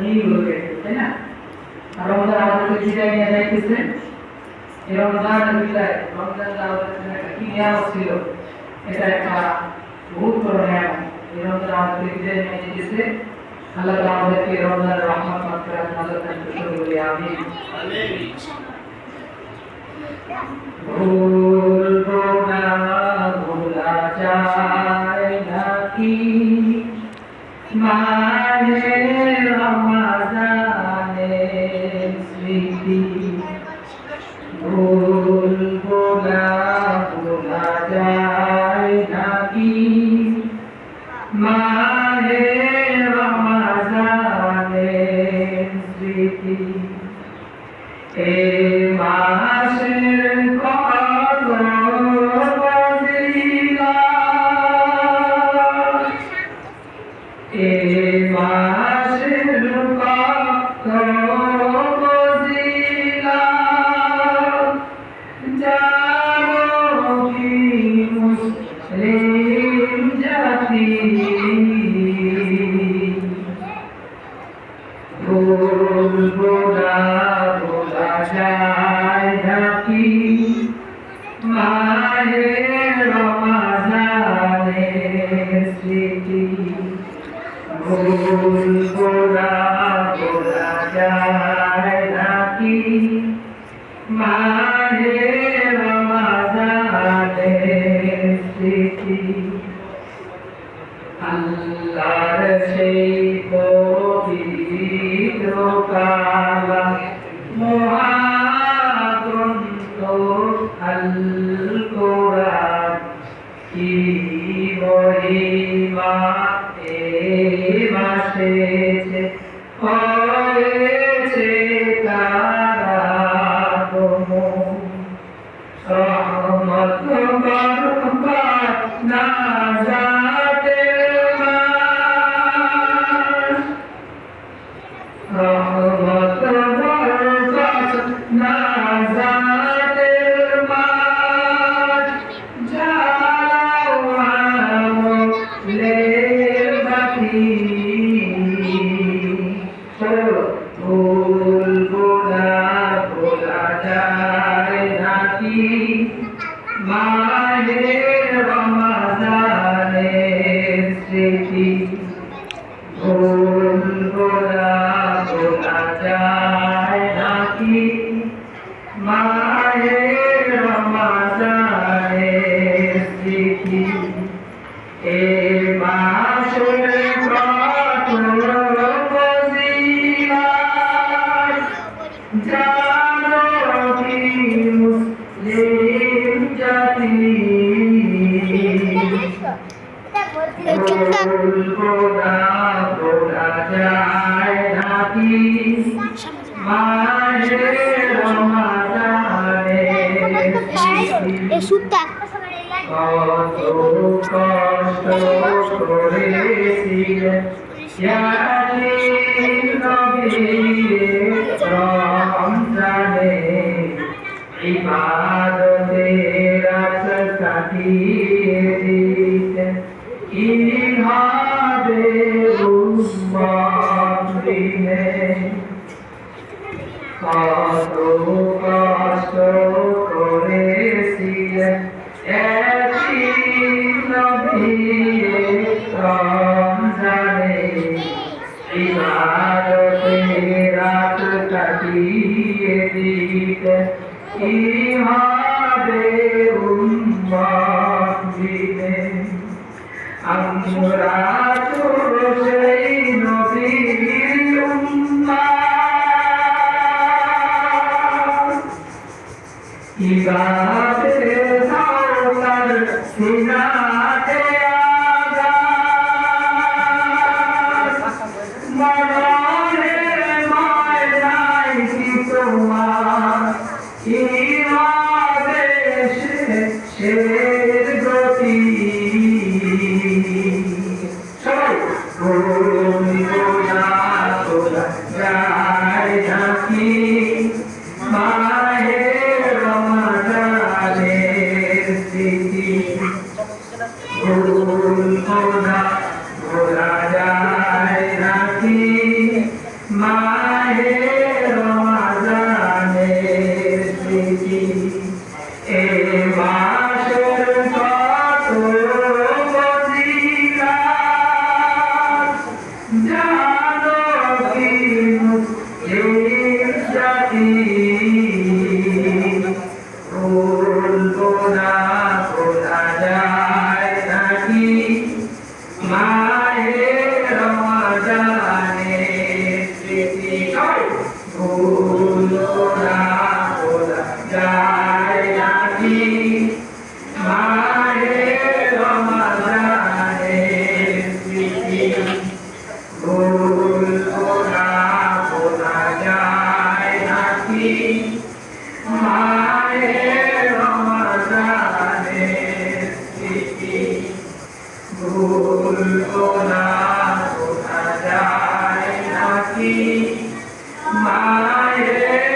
দিনগুলো পেয়েছে, তাই না? রমজান আমাদেরকে বিদায় নিয়ে যাইতেছে। এই রমজানের বিদায়, রমজান আমাদের জন্য একটা কি নিয়ামত ছিল, এটা একটা বহুত বড় নিয়ামত। এই রমজান আমাদেরকে বিদায় নিয়ে যেতেছে। আল্লাহ তাআলা আমাদেরকে রমজানের রহমত মাগফিরাত নাযিল করেন, বলি আমিন। ভুলবো না, ভোলা যায় নাকি মাহে রমজানের স্মৃতি। ভুলবো না, ভোলা যায় নাকি মাহে রমজানের স্মৃতি। এ মাসের কত ফজিলত, এ মাসের কত ফজিলত, জানো কি মুসলিম জাতি। ভুলবো না, ভোলা যায় নাকি মাহে রমজানের স্মৃতি। ভুলবো না, ভোলা যায় নাকি মাহে রমজানের স্মৃতি। আল্লাহর সেই পবিত্র কালাম মহাগ্রন্থ আল কোরআন, কি মহিমা এ মাসে হয়েছে তার আগমন। রহমত বরকত নাজাতের মাস, রহমত বরকত নাজাতের মাস, জ্বালাও আমলের বাতি। ভুলবো না, ভোলা যায় নাকি মাহে রমজানের স্মৃতি। ভুলবো না, ভোলা যায় নাকি মাহে রমজানের স্মৃতি। এ মাসের কত ফজিলত, জানো কি মুসলিম জাতি। ভুলবো না, ভোলা যায় নাকি মাহে রমজানের স্মৃতি। কত কষ্ট করেছিলেন ইয়াসিন নবী রমজানে, ইবাদতে রাত কাটিয়ে দিতেন কিভাবে উম্মত দিনে। কত কষ্ট করেছিলেন ইয়াসিন নবী রমজানে, ইবাদতে রাত কাটিয়ে দিতেন কিভাবে উম্মত দিনে। আমরা তো সেই নবীর উম্মত, ইবাদতে সাওতার সিনাতে আঘাত, মরণের ময়দান কি তোমার ইমামে শের গতি। সবাই ভুলবো না, ভোলা যায় নাকি মাহে রমজান মাহে রমাদানের স্মৃতি এ মাসের কত ফজিলত জানো কি মুসলিম জাতি বলবো না বলা যায় নাকি মাহে রমাদানের স্মৃতি ভুলবো না বলা যায় নাকি মাহে রমাদানের স্মৃতি ভুলবো না বলা যায় নাকি মাহে রমাদানের স্মৃতি ভুলবো না বলা যায় নাকি মাহে